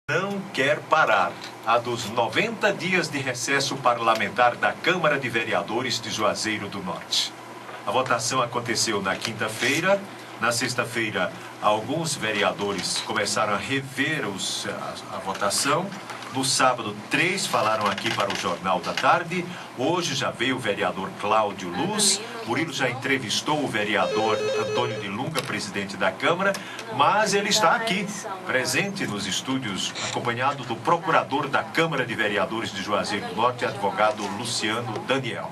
Não quer parar. A dos 90 dias de recesso parlamentar da Câmara de Vereadores de Juazeiro do Norte. A votação aconteceu na quinta-feira. Na sexta-feira, alguns vereadores começaram a rever a votação. No sábado, 3 falaram aqui para o Jornal da Tarde. Hoje já veio o vereador Cláudio Luz. Murilo já entrevistou o vereador Antônio de Lunga, presidente da Câmara. Mas ele está aqui, presente nos estúdios, acompanhado do procurador da Câmara de Vereadores de Juazeiro do Norte, advogado Luciano Daniel.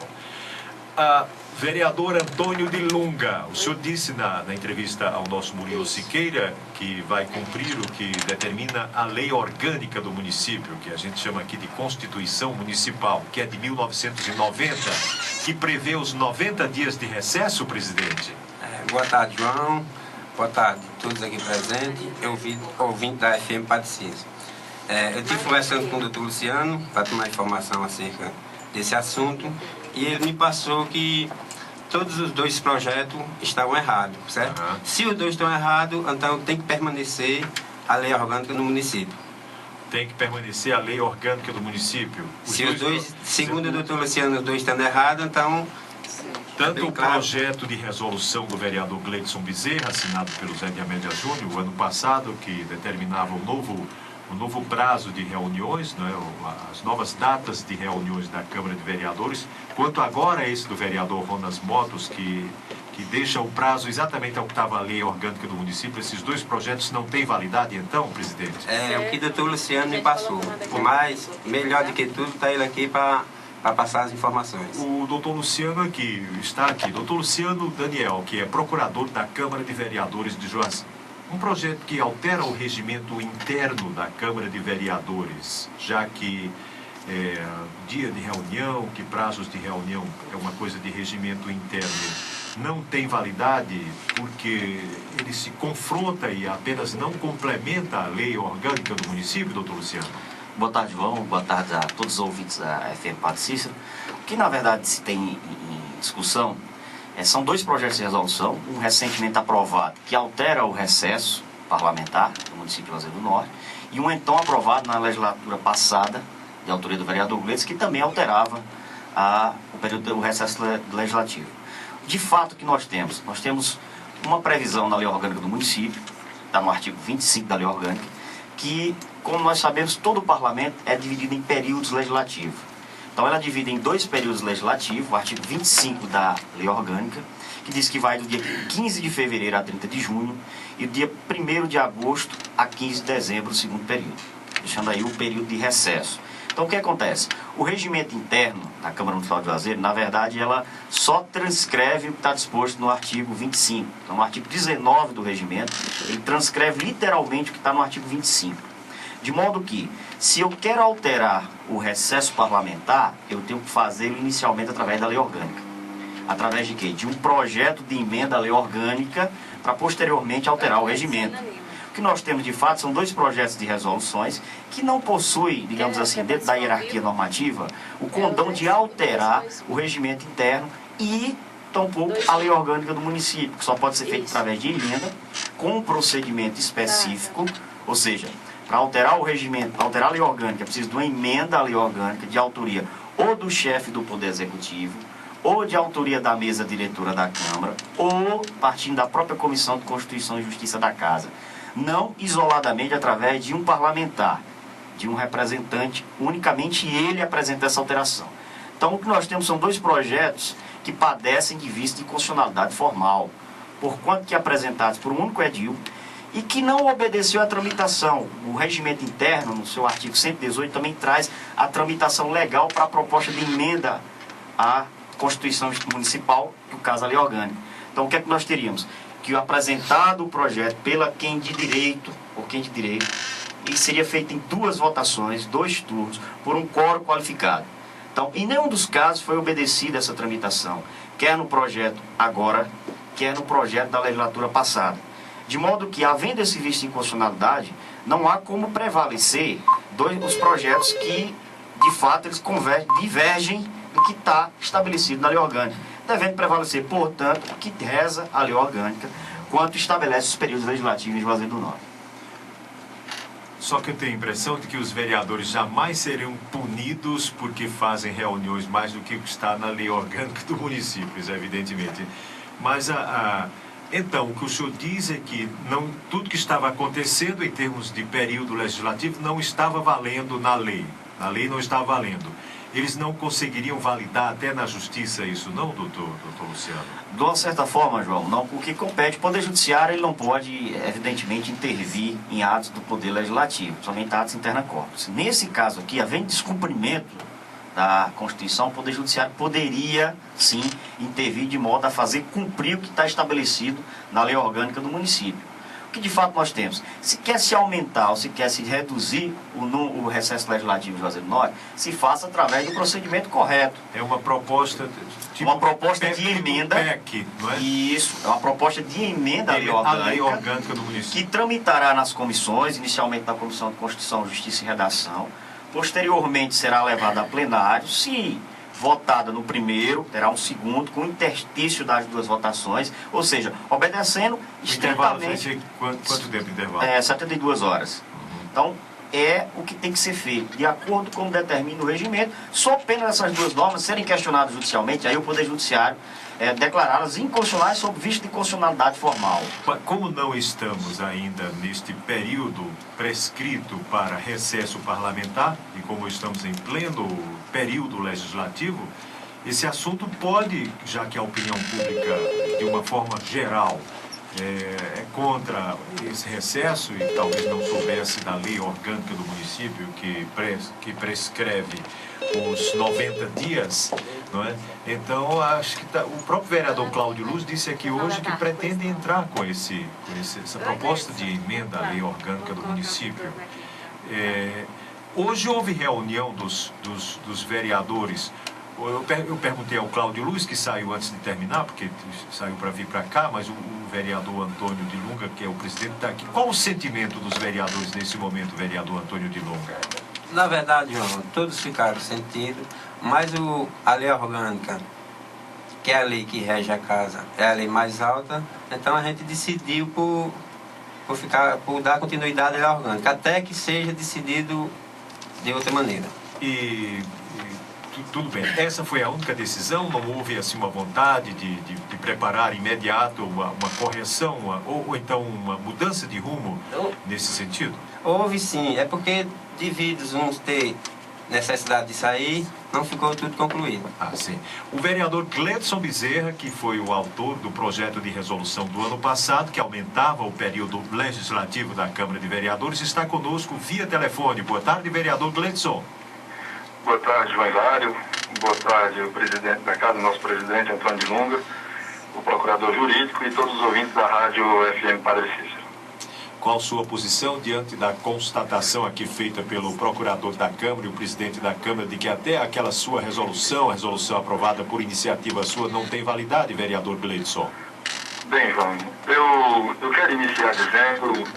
Vereador Antônio de Lunga, o senhor disse na entrevista ao nosso Murilo Siqueira que vai cumprir o que determina a lei orgânica do município, que a gente chama aqui de Constituição Municipal, que é de 1990, que prevê os 90 dias de recesso, presidente. Boa tarde, João. Boa tarde a todos aqui presentes. Eu ouvinte da FM Patricísio. Eu estive conversando com o doutor Luciano para tomar informação acerca desse assunto e ele me passou que todos os dois projetos estavam errados, certo? Uhum. Se os dois estão errados, então tem que permanecer a lei orgânica no município. Tem que permanecer a lei orgânica do município. Segundo o doutor Luciano, os dois estão errados, então... Tanto o projeto de resolução do vereador Gleidson Bezerra, assinado pelo Zé de Amélia Júnior, o ano passado, que determinava o novo prazo de reuniões, né, as novas datas de reuniões da Câmara de Vereadores, quanto agora esse do vereador Ronas Motos, que deixa o prazo exatamente ao que estava a lei orgânica do município. Esses dois projetos não têm validade, então, presidente? O que o doutor Luciano me passou. Mas, melhor do que tudo, está ele aqui para passar as informações. O doutor Luciano está aqui. Doutor Luciano Daniel, que é procurador da Câmara de Vereadores de Juazeiro. Um projeto que altera o regimento interno da Câmara de Vereadores, já que dia de reunião, que prazos de reunião é uma coisa de regimento interno, não tem validade porque ele se confronta e apenas não complementa a lei orgânica do município, doutor Luciano? Boa tarde, João. Boa tarde a todos os ouvintes da FM Padre Cícero. O que, na verdade, se tem em discussão são dois projetos de resolução, um recentemente aprovado que altera o recesso parlamentar do município de Juazeiro do Norte e um então aprovado na legislatura passada, de autoria do vereador Gleidson, que também alterava o período do recesso legislativo. De fato, o que nós temos uma previsão na lei orgânica do município, está no artigo 25 da lei orgânica, que, como nós sabemos, todo o parlamento é dividido em períodos legislativos. Então ela divide em dois períodos legislativos, o artigo 25 da lei orgânica, que diz que vai do dia 15 de fevereiro a 30 de junho e do dia 1º de agosto a 15 de dezembro, o segundo período, deixando aí o período de recesso. Então o que acontece? O regimento interno da Câmara Municipal de Juazeiro, na verdade, ela só transcreve o que está disposto no artigo 25. Então no artigo 19 do regimento, ele transcreve literalmente o que está no artigo 25. De modo que, se eu quero alterar o recesso parlamentar, eu tenho que fazê-lo inicialmente através da lei orgânica. Através de quê? De um projeto de emenda à lei orgânica para posteriormente alterar o regimento. O que nós temos de fato são dois projetos de resoluções que não possuem, digamos assim, dentro da hierarquia normativa, o condão de alterar o regimento interno e tampouco a lei orgânica do município, que só pode ser feito através de emenda, com um procedimento específico, ou seja, para alterar o regimento, alterar a lei orgânica, é preciso de uma emenda à lei orgânica de autoria ou do chefe do Poder Executivo, ou de autoria da mesa diretora da Câmara, ou partindo da própria Comissão de Constituição e Justiça da Casa. Não isoladamente através de um parlamentar, de um representante, unicamente ele apresenta essa alteração. Então o que nós temos são dois projetos que padecem de vício de inconstitucionalidade formal, porquanto que apresentados por um único edil, e que não obedeceu à tramitação. O regimento interno, no seu artigo 118, também traz a tramitação legal para a proposta de emenda à Constituição Municipal, no caso a lei orgânica. Então o que é que nós teríamos? Que o apresentado o projeto pela quem de direito, e seria feito em duas votações, 2 turnos, por um quórum qualificado. Então, em nenhum dos casos foi obedecida essa tramitação, quer no projeto agora, quer no projeto da legislatura passada. De modo que, havendo esse vício de inconstitucionalidade, não há como prevalecer os projetos que, de fato, eles divergem do que está estabelecido na lei orgânica, devendo prevalecer, portanto, o que reza a lei orgânica, quanto estabelece os períodos legislativos em Juazeiro do Norte. Só que eu tenho a impressão de que os vereadores jamais seriam punidos porque fazem reuniões mais do que o que está na lei orgânica do município, evidentemente. Mas então, o que o senhor diz é que tudo que estava acontecendo em termos de período legislativo não estava valendo na lei. A lei não estava valendo. Eles não conseguiriam validar até na justiça isso, não, doutor Luciano? De uma certa forma, João, não, porque compete. O Poder Judiciário ele não pode, evidentemente, intervir em atos do Poder Legislativo, somente atos interna corpus. Nesse caso aqui, havendo descumprimento da Constituição, o Poder Judiciário poderia, sim, intervir de modo a fazer cumprir o que está estabelecido na lei orgânica do município. O que de fato nós temos? Se quer se aumentar ou se quer se reduzir o recesso legislativo de Juazeiro do Norte, se faça através do procedimento correto. É uma proposta... uma proposta de emenda. PEC, não é? Isso, é uma proposta de emenda à lei orgânica do município. Que tramitará nas comissões, inicialmente na Comissão de Constituição, Justiça e Redação. Posteriormente será levada a plenário. Se votada no primeiro, terá um segundo, com interstício das duas votações, ou seja, obedecendo estritamente... Quanto tempo de intervalo? 72 horas. Então, é o que tem que ser feito, de acordo com como determina o regimento, só pena essas duas normas serem questionadas judicialmente, aí o Poder Judiciário declará-las inconstitucionais sob vista de constitucionalidade formal. Como não estamos ainda neste período prescrito para recesso parlamentar, e como estamos em pleno período legislativo, esse assunto pode, já que a opinião pública, de uma forma geral, é contra esse recesso e talvez não soubesse da lei orgânica do município que prescreve os 90 dias, não é? Então, acho que o próprio vereador Cláudio Luz disse aqui hoje que pretende entrar com essa proposta de emenda à lei orgânica do município. Hoje houve reunião dos vereadores. Eu perguntei ao Cláudio Luz, que saiu antes de terminar, porque saiu para vir para cá, mas o vereador Antônio de Lunga, que é o presidente, está aqui. Qual o sentimento dos vereadores nesse momento, vereador Antônio de Lunga? Na verdade, João, todos ficaram sentidos, mas a lei orgânica, que é a lei que rege a casa, é a lei mais alta, então a gente decidiu por dar continuidade à lei orgânica, até que seja decidido de outra maneira. Tudo bem. Essa foi a única decisão? Não houve assim uma vontade de preparar imediato uma correção ou então uma mudança de rumo nesse sentido? Houve sim. É porque devido uns ter necessidade de sair, não ficou tudo concluído. Sim. O vereador Gledson Bezerra, que foi o autor do projeto de resolução do ano passado, que aumentava o período legislativo da Câmara de Vereadores, está conosco via telefone. Boa tarde, vereador Gledson. Boa tarde, João Hilário. Boa tarde, o presidente da casa, nosso presidente, Antônio de Lunga, o procurador jurídico e todos os ouvintes da Rádio FM Padre Cícero. Qual sua posição diante da constatação aqui feita pelo procurador da Câmara e o presidente da Câmara de que até aquela sua resolução, a resolução aprovada por iniciativa sua, não tem validade, vereador Gledson? Bem, João, eu quero iniciar dizendo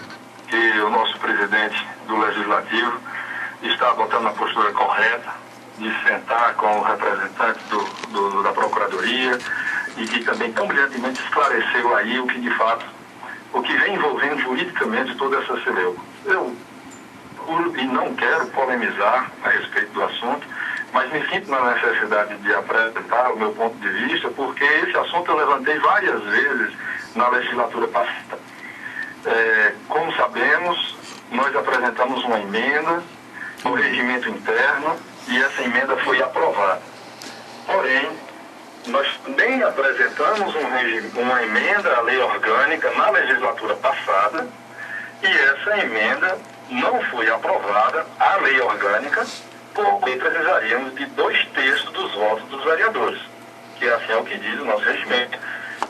que o nosso presidente do Legislativo está adotando a postura correta de sentar com o representante da Procuradoria e que também tão brilhantemente esclareceu aí o que vem envolvendo juridicamente toda essa celeuma. Eu não quero polemizar a respeito do assunto, mas me sinto na necessidade de apresentar o meu ponto de vista, porque esse assunto eu levantei várias vezes na legislatura passada. Como sabemos, nós apresentamos uma emenda no regimento interno e essa emenda foi aprovada. Porém, nós também apresentamos uma emenda à lei orgânica na legislatura passada e essa emenda não foi aprovada, a lei orgânica, porque precisaríamos de 2/3 dos votos dos vereadores, que assim é o que diz o nosso regimento,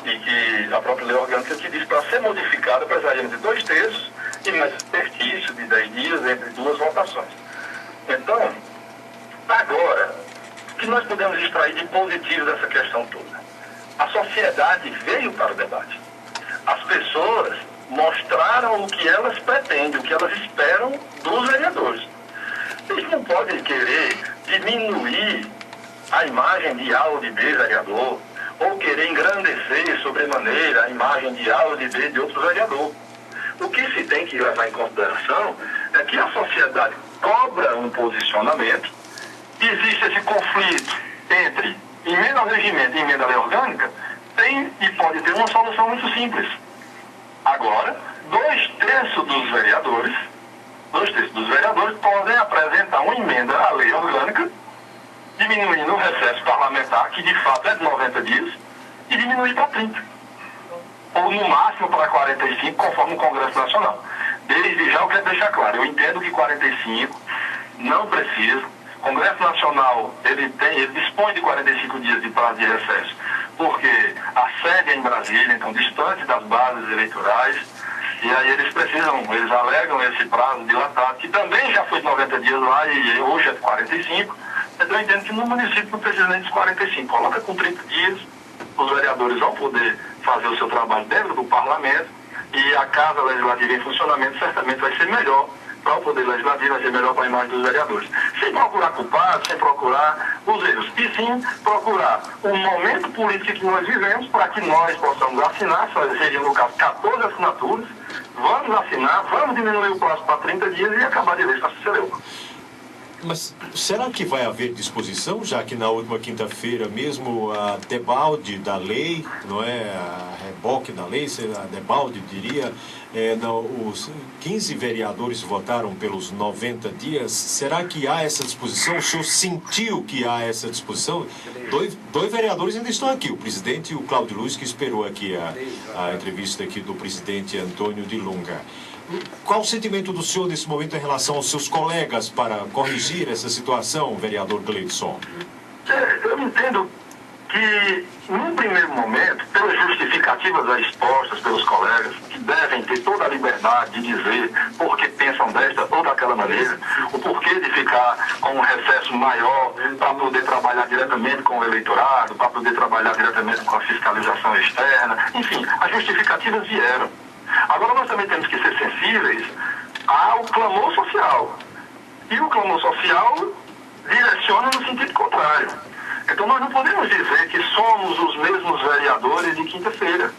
e que a própria lei orgânica que diz que para ser modificada precisaríamos de 2/3 e mais exercício de 10 dias entre duas votações. Então, agora, o que nós podemos extrair de positivo dessa questão toda? A sociedade veio para o debate. As pessoas mostraram o que elas pretendem, o que elas esperam dos vereadores. Eles não podem querer diminuir a imagem de A ou de B vereador, ou querer engrandecer sobremaneira a imagem de A ou de B de outro vereador. O que se tem que levar em consideração é que a sociedade cobra um posicionamento, existe esse conflito entre emenda ao regimento e emenda à lei orgânica, tem e pode ter uma solução muito simples. Agora, 2/3 dos vereadores podem apresentar uma emenda à lei orgânica, diminuindo o recesso parlamentar, que de fato é de 90 dias, e diminuir para 30. Ou no máximo para 45, conforme o Congresso Nacional. Desde já eu quero deixar claro, eu entendo que 45 não precisa. O Congresso Nacional ele dispõe de 45 dias de prazo de recesso, porque a sede é em Brasília, então distante das bases eleitorais, e aí eles alegam esse prazo dilatado, que também já foi de 90 dias lá e hoje é de 45, então eu entendo que no município não precisa nem dos 45, coloca com 30 dias, os vereadores vão poder fazer o seu trabalho dentro do parlamento, e a Casa Legislativa em funcionamento certamente vai ser melhor para o Poder Legislativo, vai ser melhor para a imagem dos vereadores. Sem procurar culpados, sem procurar os erros, e sim procurar o momento político que nós vivemos para que nós possamos assinar, seja no caso 14 assinaturas, vamos assinar, vamos diminuir o prazo para 30 dias e acabar de vez com a CCLU. Mas será que vai haver disposição, já que na última quinta-feira mesmo a debalde da lei, não é, a reboque da lei, a debalde diria, os 15 vereadores votaram pelos 90 dias, será que há essa disposição? O senhor sentiu que há essa disposição? Dois vereadores ainda estão aqui, o presidente e o Cláudio Luiz, que esperou aqui a entrevista aqui do presidente Antônio de Lunga. Qual o sentimento do senhor nesse momento em relação aos seus colegas para corrigir essa situação, vereador Gleidson? Eu entendo que, num primeiro momento, pelas justificativas expostas pelos colegas, que devem ter toda a liberdade de dizer por que pensam desta ou daquela maneira, o porquê de ficar com um recesso maior para poder trabalhar diretamente com o eleitorado, para poder trabalhar diretamente com a fiscalização externa, enfim, as justificativas vieram. Agora nós também temos que ser sensíveis ao clamor social. E o clamor social direciona no sentido contrário. Então nós não podemos dizer que somos os mesmos vereadores de quinta-feira.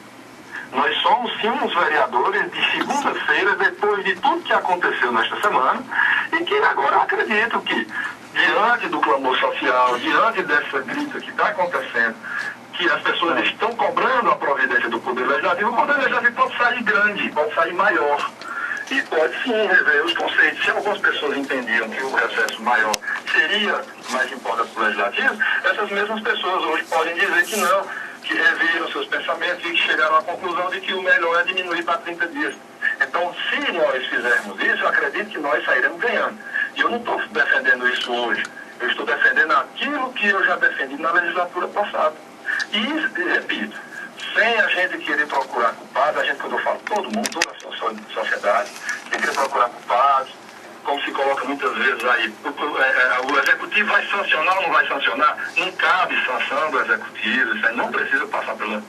Nós somos sim os vereadores de segunda-feira, depois de tudo que aconteceu nesta semana, e que agora eu acredito que, diante do clamor social, diante dessa grita que está acontecendo, que as pessoas estão cobrando a providência do Poder Legislativo, o Poder Legislativo pode sair grande, pode sair maior. E pode sim rever os conceitos. Se algumas pessoas entendiam que o recesso maior seria mais importante para o Legislativo, essas mesmas pessoas hoje podem dizer que não, que reviram seus pensamentos e que chegaram à conclusão de que o melhor é diminuir para 30 dias. Então, se nós fizermos isso, eu acredito que nós sairemos ganhando. E eu não estou defendendo isso hoje. Eu estou defendendo aquilo que eu já defendi na legislatura passada. E, repito, sem a gente querer procurar culpados, a gente, quando eu falo todo mundo, toda a sociedade, sem querer procurar culpados, como se coloca muitas vezes aí, o executivo vai sancionar ou não vai sancionar? Não cabe sanção do executivo, isso aí não precisa passar pela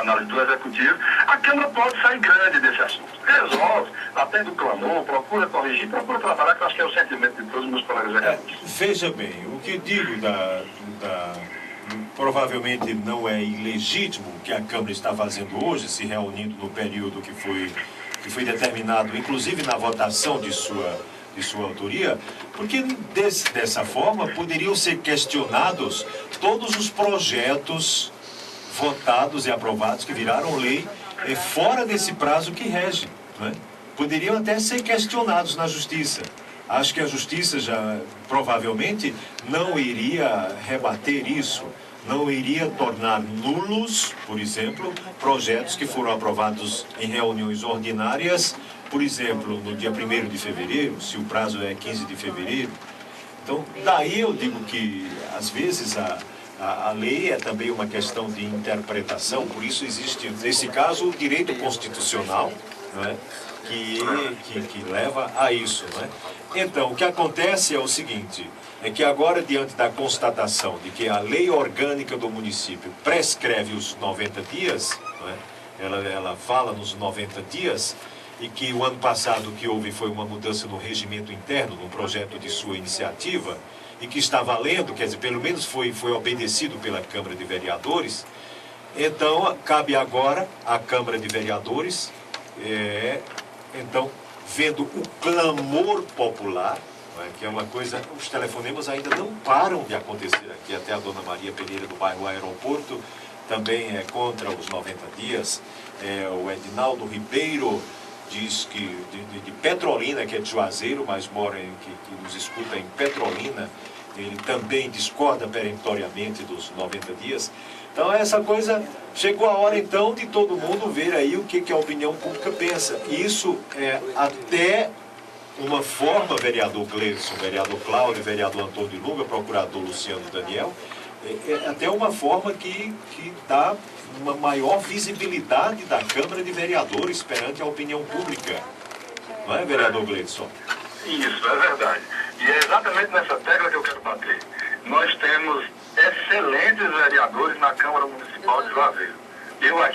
análise do executivo. A Câmara pode sair grande desse assunto. Resolve, atende o clamor, procura corrigir, procura trabalhar, que eu acho que é o sentimento de todos os meus colegas executivos. Veja bem, o que digo provavelmente não é ilegítimo o que a Câmara está fazendo hoje, se reunindo no período que foi determinado, inclusive na votação de sua autoria, porque dessa forma poderiam ser questionados todos os projetos votados e aprovados que viraram lei fora desse prazo que rege, né? Poderiam até ser questionados na Justiça. Acho que a Justiça já provavelmente não iria rebater isso, não iria tornar nulos, por exemplo, projetos que foram aprovados em reuniões ordinárias, por exemplo, no dia 1º de fevereiro, se o prazo é 15 de fevereiro. Então, daí eu digo que, às vezes, a lei é também uma questão de interpretação, por isso existe, nesse caso, o direito constitucional, não é? Que leva a isso, não é? Então, o que acontece é o seguinte, é que agora, diante da constatação de que a lei orgânica do município prescreve os 90 dias, não é? Ela fala nos 90 dias, e que o ano passado o que houve foi uma mudança no regimento interno, no projeto de sua iniciativa, e que está valendo, quer dizer, pelo menos foi obedecido pela Câmara de Vereadores. Então, cabe agora à Câmara de Vereadores, então, vendo o clamor popular, que é uma coisa, os telefonemas ainda não param de acontecer aqui. Até a dona Maria Pereira, do bairro Aeroporto, também é contra os 90 dias. O Edinaldo Ribeiro diz que de Petrolina, que é de Juazeiro, mas mora que nos escuta em Petrolina, ele também discorda peremptoriamente dos 90 dias. Então essa coisa, chegou a hora então de todo mundo ver aí o que a opinião pública pensa. E isso é até uma forma, vereador Gleidson, vereador Cláudio, vereador Antônio Lunga, procurador Luciano Daniel, é até uma forma que dá uma maior visibilidade da Câmara de Vereadores perante a opinião pública. Não é, vereador Gleidson? Isso, é verdade. E é exatamente nessa tecla que eu quero bater. Nós temos excelentes vereadores na Câmara Municipal de Juazeiro.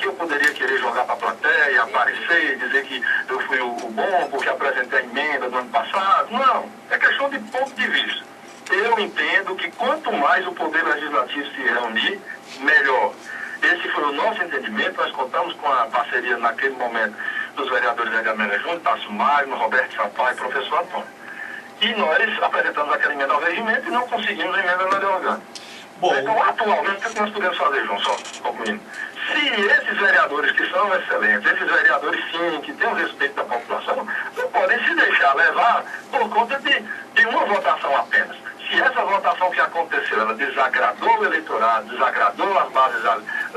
Eu poderia querer jogar para a plateia, aparecer e dizer que eu fui o bom porque apresentei a emenda do ano passado. Não, é questão de ponto de vista. Eu entendo que quanto mais o Poder Legislativo se reunir, melhor. Esse foi o nosso entendimento. Nós contamos com a parceria naquele momento dos vereadores Edgar Mena Júnior, Tasso Magno, Roberto Sampaio e professor Antônio. E nós apresentamos aquela emenda ao regimento e não conseguimos a emenda na lei orgânica. Então, atualmente, o que nós podemos fazer, João, só concluindo? Se esses vereadores que são excelentes, esses vereadores sim, que têm o respeito da população, não podem se deixar levar por conta de uma votação apenas. Se essa votação que aconteceu, ela desagradou o eleitorado, desagradou as bases,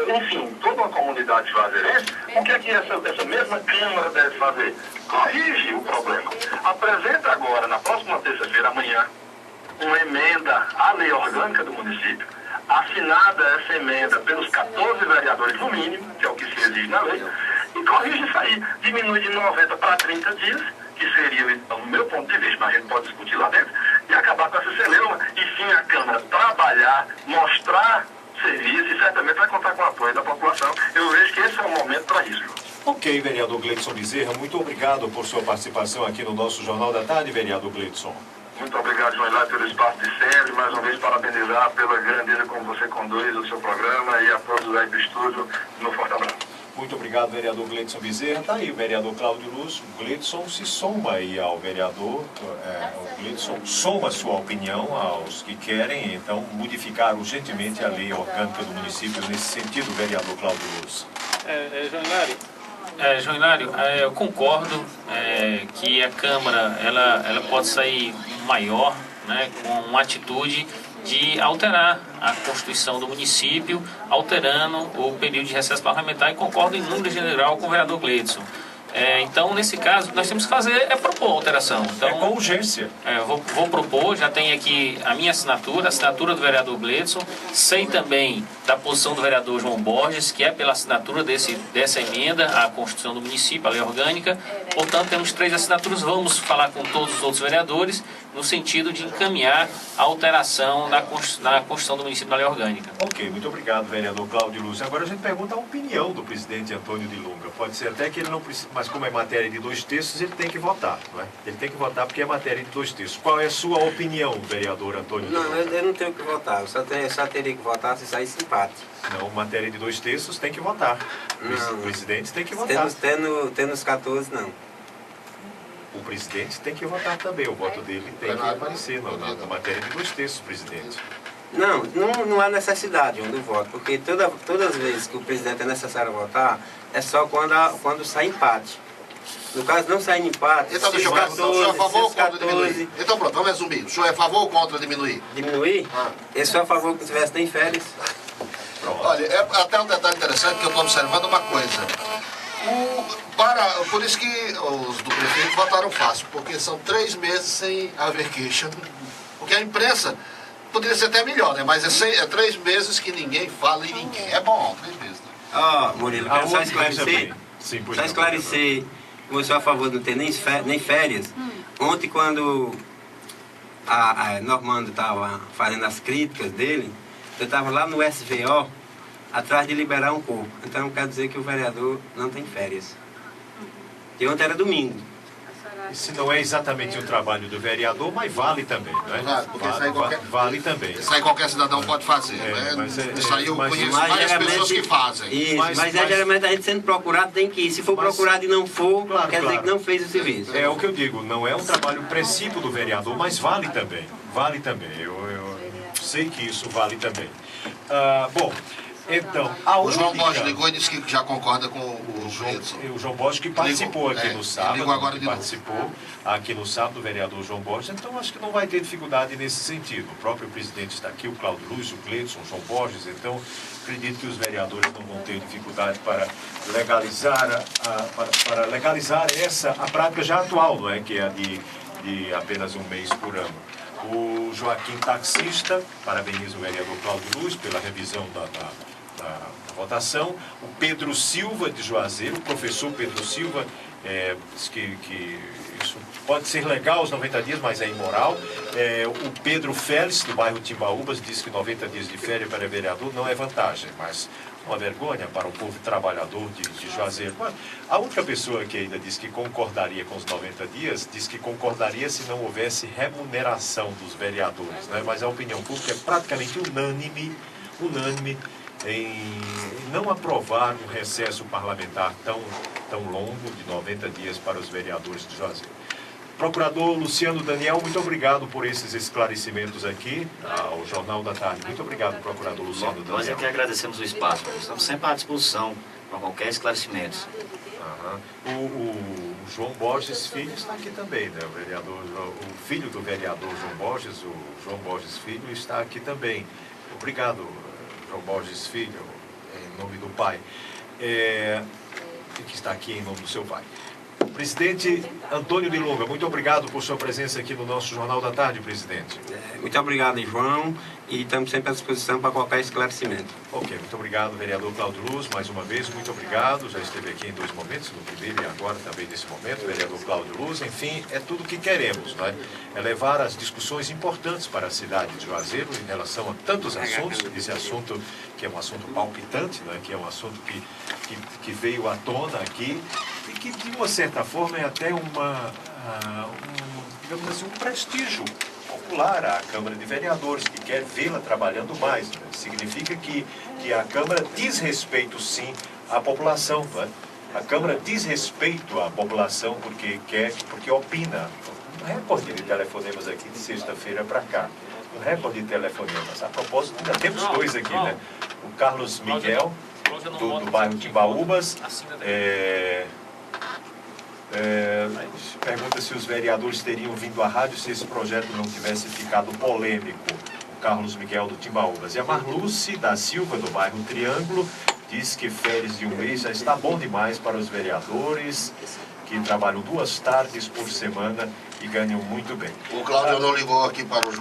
enfim, toda uma comunidade juazeirense, o que é que essa mesma Câmara deve fazer? Corrige o problema. Apresenta agora, na próxima terça-feira, amanhã, uma emenda à lei orgânica do município, assinada essa emenda pelos 14 vereadores no mínimo, que é o que se exige na lei, e corrige isso aí, diminui de 90 para 30 dias, que seria, então, no meu ponto de vista, mas a gente pode discutir lá dentro, e acabar com essa celeuma, e sim a Câmara trabalhar, mostrar serviço, e certamente vai contar com o apoio da população. Eu vejo que esse é o momento para isso. Ok, vereador Gleidson Bezerra, muito obrigado por sua participação aqui no nosso Jornal da Tarde, vereador Gleidson. Muito obrigado, João Hilário, pelo espaço de sempre. Mais uma vez, parabenizar pela grandeza como você conduz o seu programa e a todos aí do estúdio. Um forte abraço. Muito obrigado, vereador Gleidson Bezerra. Está aí o vereador Cláudio Lúcio. O Gleidson se soma aí ao vereador. O Gleidson soma sua opinião aos que querem, então, modificar urgentemente a lei orgânica do município nesse sentido, vereador Cláudio Lúcio. João Hilário, eu concordo que a Câmara ela pode sair maior, né, com uma atitude de alterar a Constituição do município, alterando o período de recesso parlamentar, e concordo em número general com o vereador Gleidson. Então, nesse caso, nós temos que fazer propor alteração. Então, com urgência. Vou propor, já tem aqui a minha assinatura, a assinatura do vereador Gleidson, sei também da posição do vereador João Borges, que é pela assinatura dessa emenda à Constituição do município, a lei orgânica. Portanto, temos 3 assinaturas, vamos falar com todos os outros vereadores, no sentido de encaminhar a alteração na Constituição do município, da lei orgânica. Ok, muito obrigado, vereador Cláudio Lúcio. Agora a gente pergunta a opinião do presidente Antônio de Lunga. Pode ser até que ele não precise, mas como é matéria de 2 terços, ele tem que votar, não é? Ele tem que votar porque é matéria de 2 terços. Qual é a sua opinião, vereador Antônio de Lunga? Não, eu não tenho que votar, eu só teria que votar se saísse empate. Não, matéria de 2 terços tem que votar. O presidente tem que votar. Tendo os 14, não. O presidente tem que votar também, o voto dele tem que aparecer na matéria de 2 terços, presidente. Não há necessidade do voto, porque todas as vezes que o presidente é necessário votar, é só quando sai empate. No caso, não sai empate, então, deixa eu perguntar, o senhor é a favor ou contra diminuir? Então pronto, vamos resumir. O senhor é a favor ou contra diminuir? Diminuir? Eu sou a favor que não tivesse nem férias. Olha, é até um detalhe interessante que eu estou observando uma coisa. Por isso que os do prefeito votaram fácil, porque são 3 meses sem haver queixa. Porque a imprensa poderia ser até melhor, né? Mas é 3 meses que ninguém fala e ninguém. É bom, 3 meses. Né? Murilo, quero só esclarecer. Só esclarecer que eu sou a favor de não ter nem férias. Ontem, quando a Normando estava fazendo as críticas dele, eu estava lá no SVO, atrás de liberar um pouco. Então, quer dizer que o vereador não tem férias. E ontem era domingo. se não é exatamente o trabalho do vereador, mas vale também, né? Claro, porque isso aí Vale também. Isso aí qualquer cidadão pode fazer, né? Isso aí eu conheço várias pessoas que fazem. Isso, mas geralmente a gente sendo procurado tem que ir. Se for procurado e não for, quer dizer que não fez o serviço. É o que eu digo, não é um trabalho princípio do vereador, mas vale também. Vale também. Eu sei que isso vale também. Bom, então, o João Borges ligou e disse que já concorda com o Edson. O João Borges que participou aqui no sábado, participou aqui no sábado, o vereador João Borges, então acho que não vai ter dificuldade nesse sentido. O próprio presidente está aqui, o Cláudio Luiz, o Gleidson, o João Borges, então acredito que os vereadores não vão ter dificuldade para legalizar, a prática já atual, não é? Que é a de apenas um mês por ano. O Joaquim Taxista, parabeniza o vereador Cláudio Luiz pela revisão da votação. O Pedro Silva, de Juazeiro, o professor Pedro Silva, diz que isso pode ser legal os 90 dias, mas é imoral. O Pedro Félix, do bairro Timbaúbas, diz que 90 dias de férias para vereador não é vantagem, mas uma vergonha para o povo trabalhador de Juazeiro. Mas a única pessoa que ainda diz que concordaria com os 90 dias, diz que concordaria se não houvesse remuneração dos vereadores, né? Mas a opinião pública é praticamente unânime em não aprovar um recesso parlamentar tão longo de 90 dias para os vereadores de Juazeiro. Procurador Luciano Daniel, muito obrigado por esses esclarecimentos aqui ao Jornal da Tarde. Muito obrigado, Procurador Luciano Daniel. Nós é que agradecemos o espaço. Estamos sempre à disposição para qualquer esclarecimento. O João Borges Filho está aqui também, né? O filho do vereador João Borges, o João Borges Filho, está aqui também. Obrigado, João Borges Filho, em nome do pai, que está aqui em nome do seu pai. Presidente Antônio de Lunga, muito obrigado por sua presença aqui no nosso Jornal da Tarde, presidente. Muito obrigado, João, e estamos sempre à disposição para qualquer esclarecimento. Ok, muito obrigado, vereador Cláudio Luz, mais uma vez, muito obrigado. Já esteve aqui em dois momentos, no primeiro e agora também nesse momento, vereador Cláudio Luz. Enfim, é tudo o que queremos, não é? É levar as discussões importantes para a cidade de Juazeiro em relação a tantos assuntos, esse assunto que é um assunto palpitante, não é? Que é um assunto que veio à tona aqui e que, de uma certa forma, é até digamos assim, um prestígio popular à Câmara de Vereadores, que quer vê-la trabalhando mais. Né? Significa que a Câmara diz respeito, sim, à população. Né? A Câmara diz respeito à população porque opina. Um recorde de telefonemas aqui de sexta-feira para cá. Um recorde de telefonemas. A propósito, ainda temos dois aqui, né? O Carlos Miguel, do bairro Timbaúbas, pergunta se os vereadores teriam vindo à rádio se esse projeto não tivesse ficado polêmico. O Carlos Miguel do Timbaúbas. E a Marluce da Silva, do bairro Triângulo, diz que férias de um mês já está bom demais para os vereadores, que trabalham 2 tardes por semana e ganham muito bem. O Cláudio não ligou aqui para o